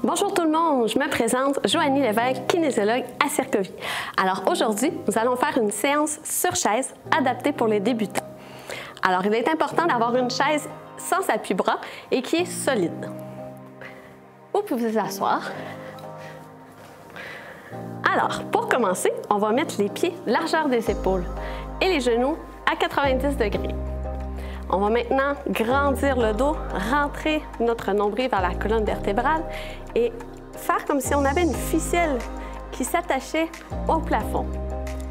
Bonjour tout le monde, je me présente Joanie Lévesque, kinésiologue à Circovie. Alors aujourd'hui, nous allons faire une séance sur chaise adaptée pour les débutants. Alors il est important d'avoir une chaise sans appui-bras et qui est solide. Vous pouvez vous asseoir. Alors, pour commencer, on va mettre les pieds largeur des épaules et les genoux à 90 degrés. On va maintenant grandir le dos, rentrer notre nombril vers la colonne vertébrale et faire comme si on avait une ficelle qui s'attachait au plafond.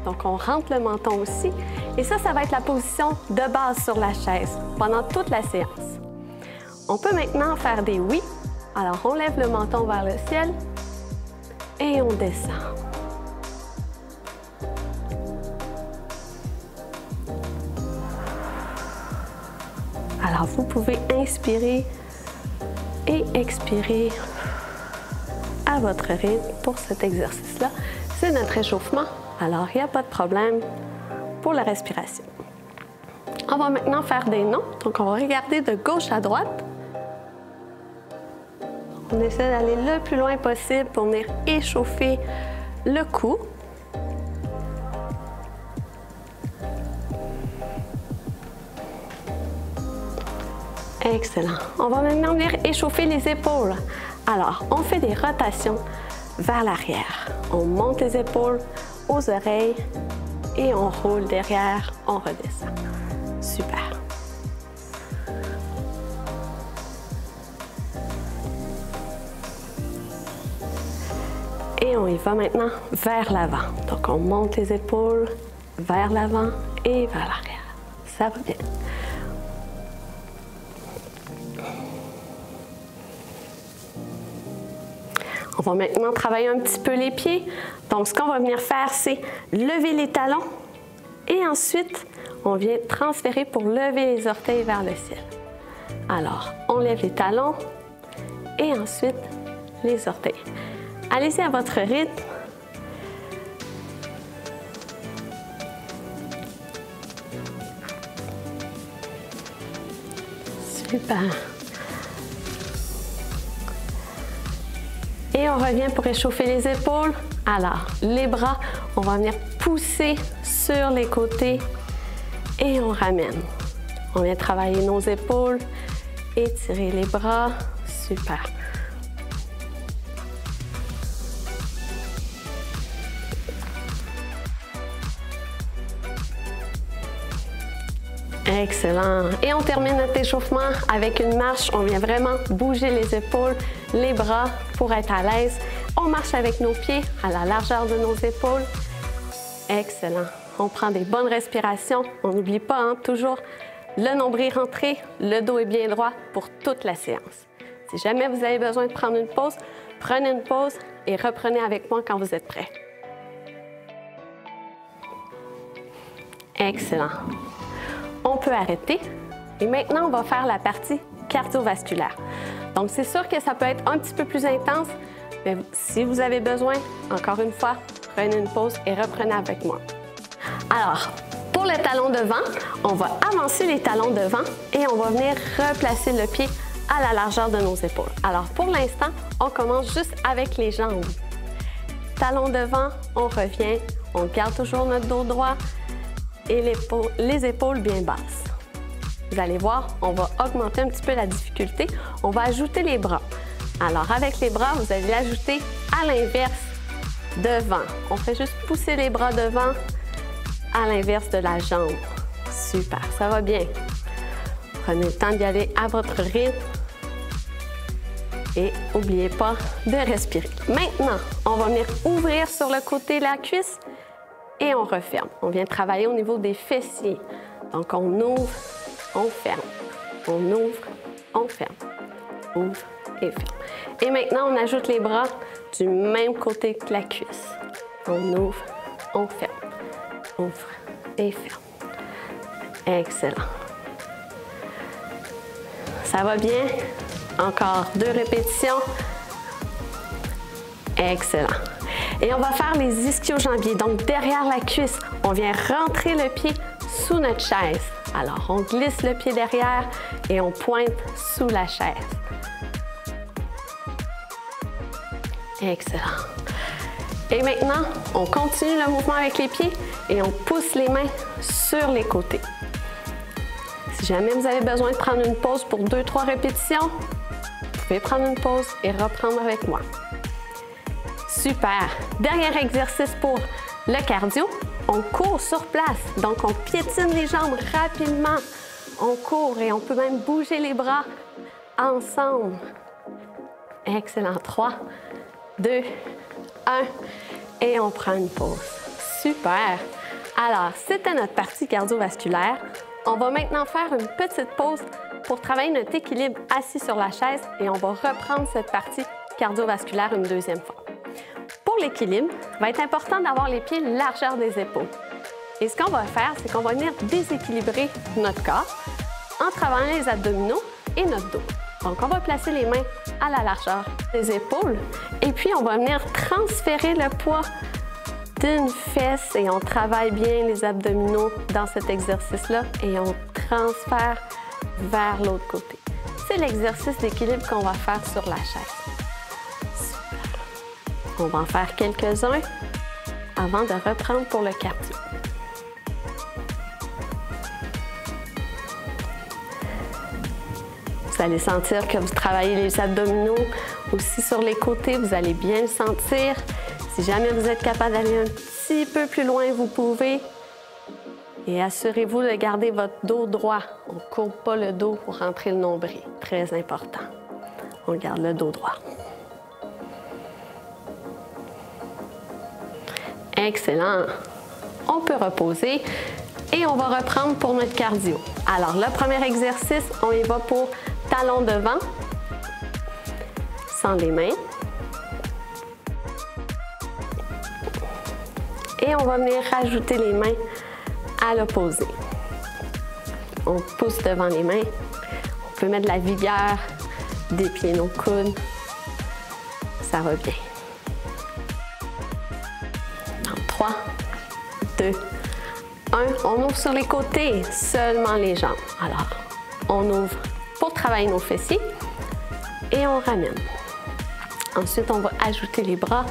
Donc, on rentre le menton aussi. Et ça va être la position de base sur la chaise pendant toute la séance. On peut maintenant faire des oui. Alors, on lève le menton vers le ciel et on descend. Alors, vous pouvez inspirer et expirer à votre rythme pour cet exercice-là. C'est notre échauffement, alors il n'y a pas de problème pour la respiration. On va maintenant faire des noms. Donc, on va regarder de gauche à droite. On essaie d'aller le plus loin possible pour venir échauffer le cou. Excellent. On va maintenant venir échauffer les épaules. Alors, on fait des rotations vers l'arrière. On monte les épaules aux oreilles et on roule derrière, on redescend. Super. Et on y va maintenant vers l'avant. Donc, on monte les épaules vers l'avant et vers l'arrière. Ça va bien. On va maintenant travailler un petit peu les pieds. Donc, ce qu'on va venir faire, c'est lever les talons et ensuite, on vient transférer pour lever les orteils vers le ciel. Alors, on lève les talons et ensuite les orteils. Allez-y à votre rythme. Super. Et on revient pour échauffer les épaules. Alors, les bras, on va venir pousser sur les côtés et on ramène. On vient travailler nos épaules, étirer les bras. Super. Excellent. Et on termine notre échauffement avec une marche. On vient vraiment bouger les épaules, les bras pour être à l'aise. On marche avec nos pieds à la largeur de nos épaules. Excellent. On prend des bonnes respirations. On n'oublie pas, hein, toujours le nombril rentré, le dos est bien droit pour toute la séance. Si jamais vous avez besoin de prendre une pause, prenez une pause et reprenez avec moi quand vous êtes prêts. Excellent. On peut arrêter. Et maintenant, on va faire la partie cardiovasculaire. Donc, c'est sûr que ça peut être un petit peu plus intense, mais si vous avez besoin, encore une fois, prenez une pause et reprenez avec moi. Alors, pour le talon devant, on va avancer les talons devant et on va venir replacer le pied à la largeur de nos épaules. Alors, pour l'instant, on commence juste avec les jambes. Talon devant, on revient, on garde toujours notre dos droit et les épaules bien basses. Vous allez voir, on va augmenter un petit peu la difficulté. On va ajouter les bras. Alors, avec les bras, vous allez l'ajouter à l'inverse devant. On fait juste pousser les bras devant à l'inverse de la jambe. Super, ça va bien. Prenez le temps d'y aller à votre rythme. Et n'oubliez pas de respirer. Maintenant, on va venir ouvrir sur le côté de la cuisse et on referme. On vient travailler au niveau des fessiers. Donc, on ouvre, on ferme. On ouvre, on ferme. Ouvre et ferme. Et maintenant, on ajoute les bras du même côté que la cuisse. On ouvre, on ferme. Ouvre et ferme. Excellent. Ça va bien? Encore 2 répétitions. Excellent. Et on va faire les ischio-jambiers. Donc, derrière la cuisse, on vient rentrer le pied sous notre chaise. Alors, on glisse le pied derrière et on pointe sous la chaise. Excellent. Et maintenant, on continue le mouvement avec les pieds et on pousse les mains sur les côtés. Si jamais vous avez besoin de prendre une pause pour 2-3 répétitions, vous pouvez prendre une pause et reprendre avec moi. Super! Dernier exercice pour le cardio. On court sur place, donc on piétine les jambes rapidement. On court et on peut même bouger les bras ensemble. Excellent. 3, 2, 1 et on prend une pause. Super! Alors, c'était notre partie cardiovasculaire. On va maintenant faire une petite pause pour travailler notre équilibre assis sur la chaise et on va reprendre cette partie cardiovasculaire une deuxième fois. Pour l'équilibre, il va être important d'avoir les pieds largeur des épaules. Et ce qu'on va faire, c'est qu'on va venir déséquilibrer notre corps en travaillant les abdominaux et notre dos. Donc, on va placer les mains à la largeur des épaules et puis on va venir transférer le poids d'une fesse et on travaille bien les abdominaux dans cet exercice-là et on transfère vers l'autre côté. C'est l'exercice d'équilibre qu'on va faire sur la chaise. Super. On va en faire quelques-uns avant de reprendre pour le cardio. Vous allez sentir que vous travaillez les abdominaux aussi sur les côtés, vous allez bien le sentir. Si jamais vous êtes capable d'aller un petit peu plus loin, vous pouvez. Et assurez-vous de garder votre dos droit. On ne courbe pas le dos pour rentrer le nombril. Très important. On garde le dos droit. Excellent. On peut reposer et on va reprendre pour notre cardio. Alors, le premier exercice, on y va pour talons devant, sans les mains. Et on va venir rajouter les mains à l'opposé. On pousse devant les mains. On peut mettre de la vigueur, déplier nos coudes. Ça va bien. Dans 3, 2, 1. On ouvre sur les côtés, seulement les jambes. Alors, on ouvre pour travailler nos fessiers et on ramène. Ensuite, on va ajouter les bras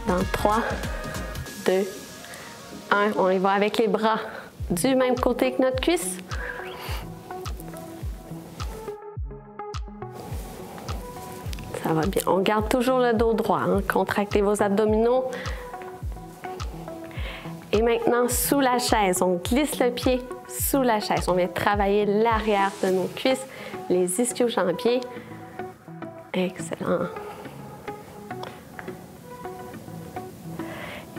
dans 3, 2, 1. On y va avec les bras du même côté que notre cuisse. Ça va bien. On garde toujours le dos droit. Hein? Contractez vos abdominaux. Et maintenant, sous la chaise, on glisse le pied sous la chaise. On vient travailler l'arrière de nos cuisses, les ischio-jambiers. Excellent.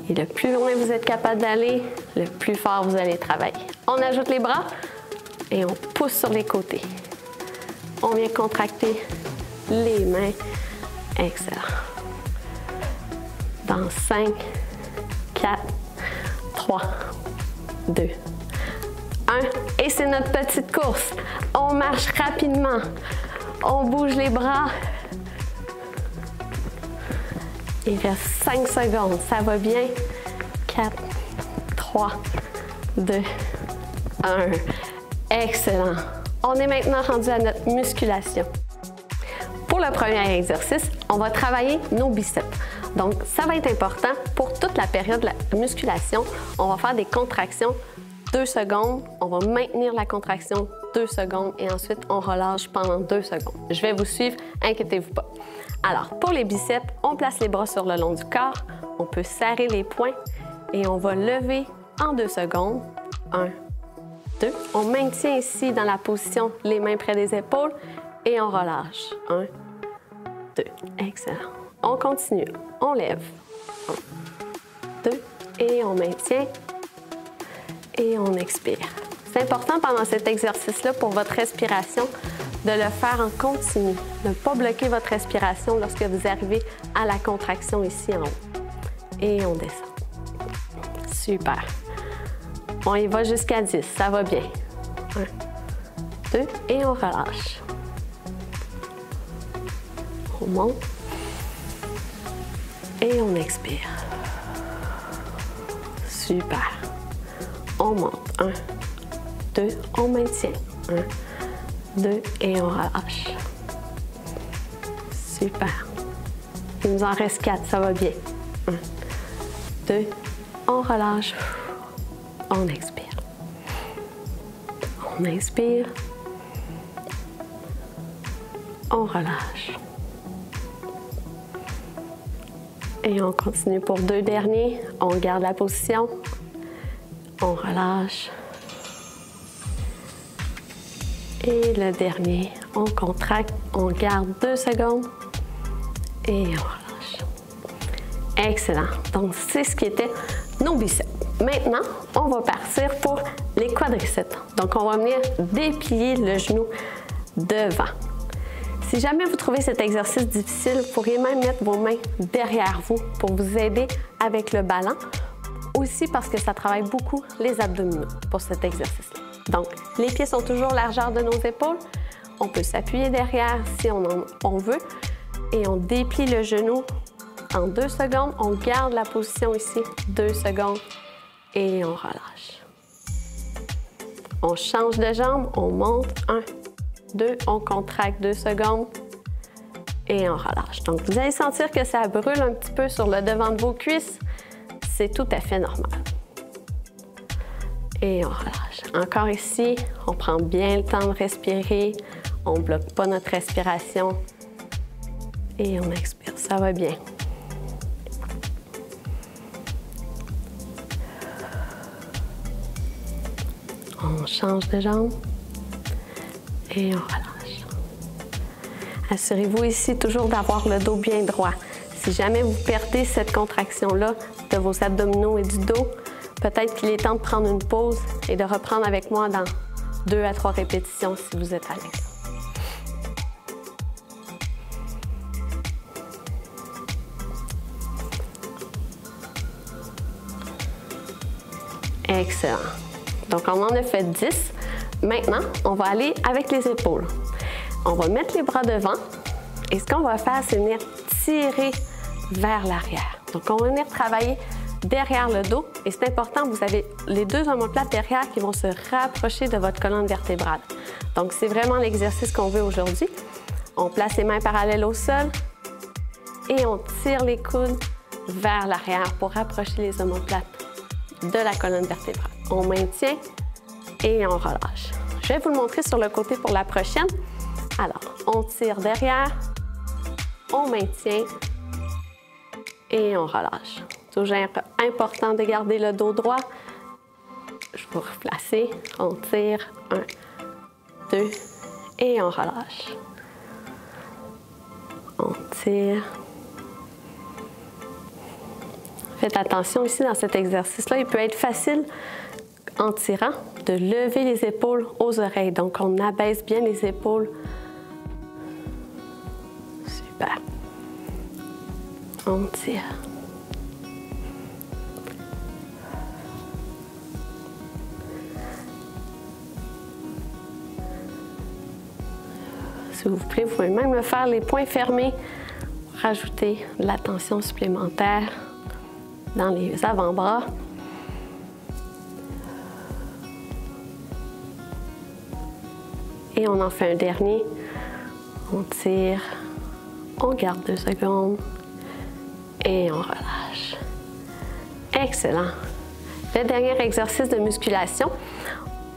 Et le plus loin vous êtes capable d'aller, le plus fort vous allez travailler. On ajoute les bras et on pousse sur les côtés. On vient contracter les mains. Excellent. Dans 5, 4, 3, 2, 1. Et c'est notre petite course. On marche rapidement. On bouge les bras. Il reste 5 secondes. Ça va bien. 4, 3, 2, 1. Excellent. On est maintenant rendu à notre musculation. Pour le premier exercice, on va travailler nos biceps. Donc, ça va être important pour toute la période de la musculation. On va faire des contractions 2 secondes. On va maintenir la contraction 2 secondes et ensuite, on relâche pendant 2 secondes. Je vais vous suivre, inquiétez-vous pas. Alors, pour les biceps, on place les bras sur le long du corps. On peut serrer les poings et on va lever en 2 secondes. 1, 2. On maintient ici dans la position les mains près des épaules et on relâche. 1, 2. Excellent. On continue. On lève. 1, 2. Et on maintient. Et on expire. C'est important pendant cet exercice-là pour votre respiration de le faire en continu. De ne pas bloquer votre respiration lorsque vous arrivez à la contraction ici en haut. Et on descend. Super. On y va jusqu'à 10. Ça va bien. 1, 2. Et on relâche. On monte. Et on expire. Super. On monte. 1, 2. On maintient. 1, 2. Et on relâche. Super. Il nous en reste 4, ça va bien. 1, 2, on relâche. On expire. On inspire. On relâche. Et on continue pour 2 derniers. On garde la position. On relâche. Et le dernier, on contracte. On garde 2 secondes. Et on relâche. Excellent. Donc, c'est ce qui était nos biceps. Maintenant, on va partir pour les quadriceps. Donc, on va venir déplier le genou devant. Si jamais vous trouvez cet exercice difficile, vous pourriez même mettre vos mains derrière vous pour vous aider avec le ballon. Aussi parce que ça travaille beaucoup les abdominaux pour cet exercice-là. Donc, les pieds sont toujours largeur de nos épaules. On peut s'appuyer derrière si on veut. Et on déplie le genou en 2 secondes. On garde la position ici 2 secondes et on relâche. On change de jambe, on monte 1, 2, on contracte 2 secondes et on relâche. Donc, vous allez sentir que ça brûle un petit peu sur le devant de vos cuisses. C'est tout à fait normal. Et on relâche. Encore ici, on prend bien le temps de respirer. On ne bloque pas notre respiration. Et on expire. Ça va bien. On change de jambe. Et on relâche. Assurez-vous ici toujours d'avoir le dos bien droit. Si jamais vous perdez cette contraction-là de vos abdominaux et du dos, peut-être qu'il est temps de prendre une pause et de reprendre avec moi dans 2 à 3 répétitions si vous êtes à l'aise. Excellent. Donc, on en a fait 10. Maintenant, on va aller avec les épaules. On va mettre les bras devant et ce qu'on va faire, c'est venir tirer vers l'arrière. Donc, on va venir travailler derrière le dos et c'est important, vous avez les 2 omoplates derrière qui vont se rapprocher de votre colonne vertébrale. Donc, c'est vraiment l'exercice qu'on veut aujourd'hui. On place les mains parallèles au sol et on tire les coudes vers l'arrière pour rapprocher les omoplates de la colonne vertébrale. On maintient et on relâche. Je vais vous le montrer sur le côté pour la prochaine. Alors, on tire derrière, on maintient et on relâche. Toujours important de garder le dos droit. Je vais vous replacer. On tire. 1, 2 et on relâche. On tire. Faites attention ici dans cet exercice-là. Il peut être facile en tirant de lever les épaules aux oreilles. Donc, on abaisse bien les épaules. Super. On tire. S'il vous plaît, vous pouvez même le faire les poings fermés pour rajouter de la tension supplémentaire dans les avant-bras. Et on en fait un dernier. On tire, on garde 2 secondes et on relâche. Excellent. Le dernier exercice de musculation,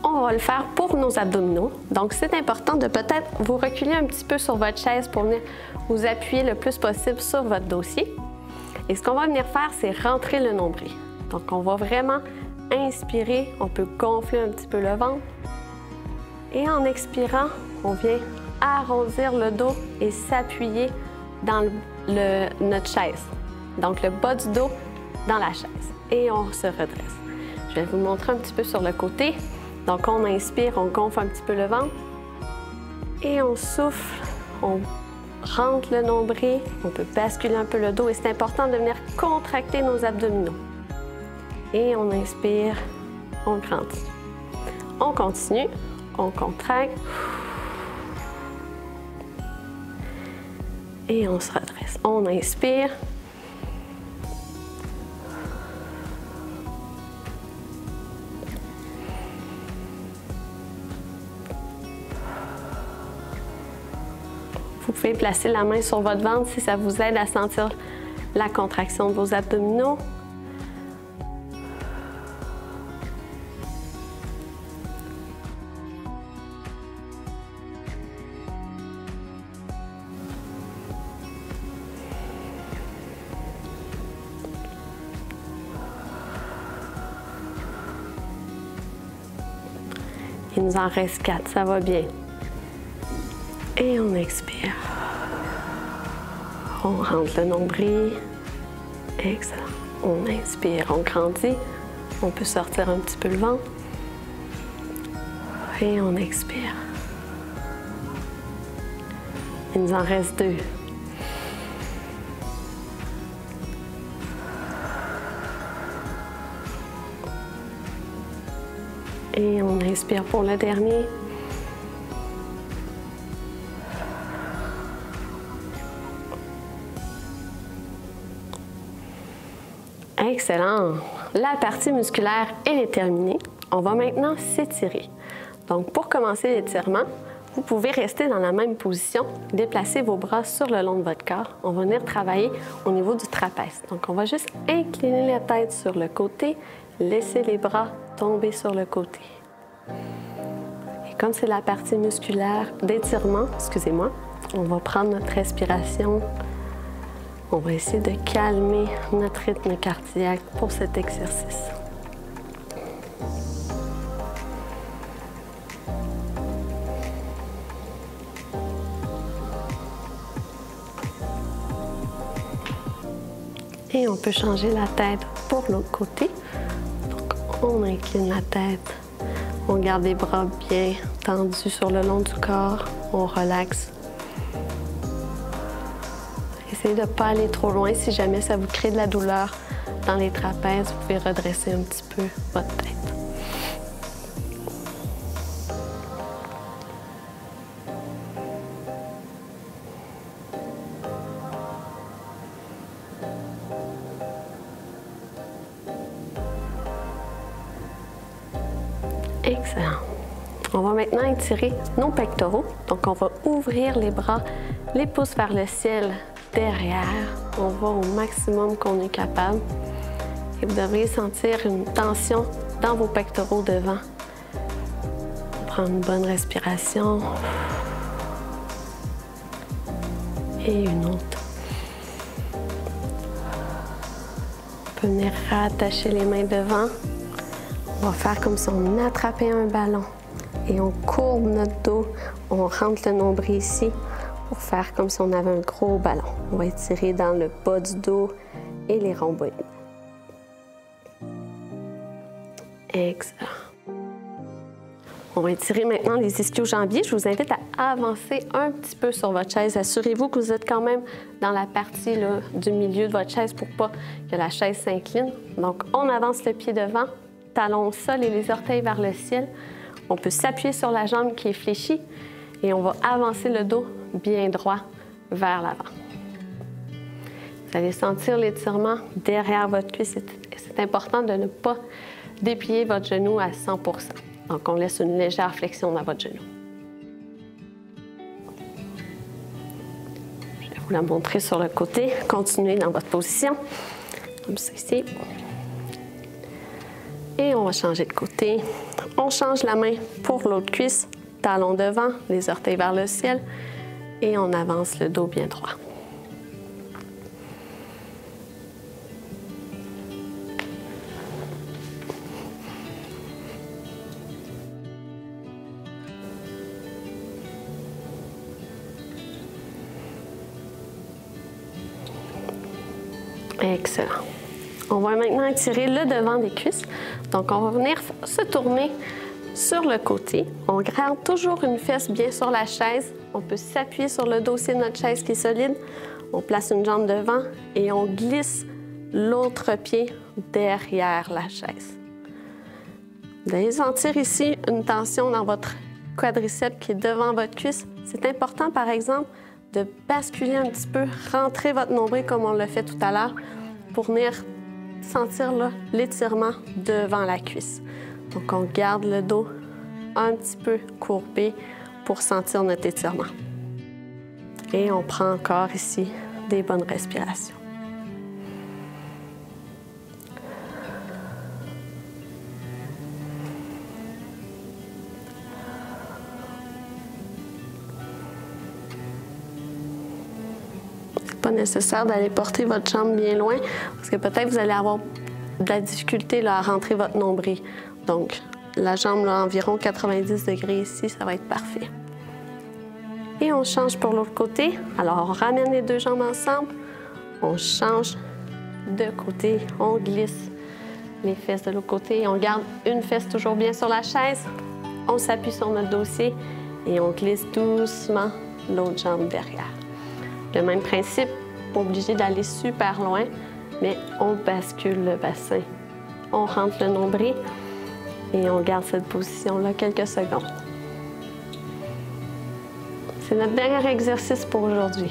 on va le faire pour nos abdominaux. Donc, c'est important de peut-être vous reculer un petit peu sur votre chaise pour venir vous appuyer le plus possible sur votre dossier. Et ce qu'on va venir faire, c'est rentrer le nombril. Donc, on va vraiment inspirer. On peut gonfler un petit peu le ventre. Et en expirant, on vient arrondir le dos et s'appuyer dans notre chaise. Donc, le bas du dos dans la chaise. Et on se redresse. Je vais vous montrer un petit peu sur le côté. Donc, on inspire, on gonfle un petit peu le ventre. Et on souffle, on rentre le nombril. On peut basculer un peu le dos et c'est important de venir contracter nos abdominaux. Et on inspire, on grandit. On continue, on contracte. Et on se redresse. On inspire. Vous pouvez placer la main sur votre ventre si ça vous aide à sentir la contraction de vos abdominaux. Il nous en reste 4, ça va bien. Et on expire. On rentre le nombril. Excellent. On inspire, on grandit. On peut sortir un petit peu le ventre. Et on expire. Il nous en reste 2. Et on inspire pour le dernier. Excellent! La partie musculaire, elle est terminée. On va maintenant s'étirer. Donc, pour commencer l'étirement, vous pouvez rester dans la même position, déplacer vos bras sur le long de votre corps. On va venir travailler au niveau du trapèze. Donc, on va juste incliner la tête sur le côté, laisser les bras tomber sur le côté. Et comme c'est la partie musculaire d'étirement, excusez-moi, on va prendre notre respiration. On va essayer de calmer notre rythme cardiaque pour cet exercice. Et on peut changer la tête pour l'autre côté. Donc, on incline la tête. On garde les bras bien tendus sur le long du corps. On relaxe. Essayez de ne pas aller trop loin. Si jamais ça vous crée de la douleur dans les trapèzes, vous pouvez redresser un petit peu votre tête. Excellent. On va maintenant étirer nos pectoraux. Donc, on va ouvrir les bras, les pouces vers le ciel derrière. On va au maximum qu'on est capable. Et vous devriez sentir une tension dans vos pectoraux devant. On prend une bonne respiration. Et une autre. On peut venir rattacher les mains devant. On va faire comme si on attrapait un ballon et on courbe notre dos, on rentre le nombril ici pour faire comme si on avait un gros ballon. On va étirer dans le bas du dos et les rhomboïdes. Excellent. On va étirer maintenant les ischio-jambiers. Je vous invite à avancer un petit peu sur votre chaise. Assurez-vous que vous êtes quand même dans la partie là, du milieu de votre chaise pour pas que la chaise s'incline. Donc, on avance le pied devant. Talons au sol et les orteils vers le ciel. On peut s'appuyer sur la jambe qui est fléchie et on va avancer le dos bien droit vers l'avant. Vous allez sentir l'étirement derrière votre cuisse. C'est important de ne pas déplier votre genou à 100 %. Donc, on laisse une légère flexion dans votre genou. Je vais vous la montrer sur le côté. Continuez dans votre position, comme ceci. Et on va changer de côté. On change la main pour l'autre cuisse, talon devant, les orteils vers le ciel et on avance le dos bien droit. Excellent. On va maintenant étirer le devant des cuisses. Donc, on va venir se tourner sur le côté. On garde toujours une fesse bien sur la chaise. On peut s'appuyer sur le dossier de notre chaise qui est solide. On place une jambe devant et on glisse l'autre pied derrière la chaise. Vous allez sentir ici une tension dans votre quadriceps qui est devant votre cuisse. C'est important, par exemple, de basculer un petit peu, rentrer votre nombril comme on l'a fait tout à l'heure pour venir sentir l'étirement devant la cuisse. Donc, on garde le dos un petit peu courbé pour sentir notre étirement. Et on prend encore ici des bonnes respirations. Pas nécessaire d'aller porter votre jambe bien loin parce que peut-être vous allez avoir de la difficulté là, à rentrer votre nombril. Donc, la jambe là, environ 90 degrés ici, ça va être parfait. Et on change pour l'autre côté. Alors, on ramène les deux jambes ensemble. On change de côté. On glisse les fesses de l'autre côté. On garde une fesse toujours bien sur la chaise. On s'appuie sur notre dossier et on glisse doucement l'autre jambe derrière. Le même principe, pas obligé d'aller super loin, mais on bascule le bassin. On rentre le nombril et on garde cette position-là quelques secondes. C'est notre dernier exercice pour aujourd'hui.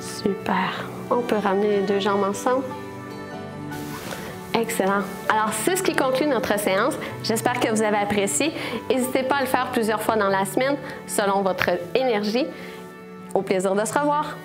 Super. On peut ramener les deux jambes ensemble. Excellent. Alors, c'est ce qui conclut notre séance. J'espère que vous avez apprécié. N'hésitez pas à le faire plusieurs fois dans la semaine, selon votre énergie. Au plaisir de se revoir.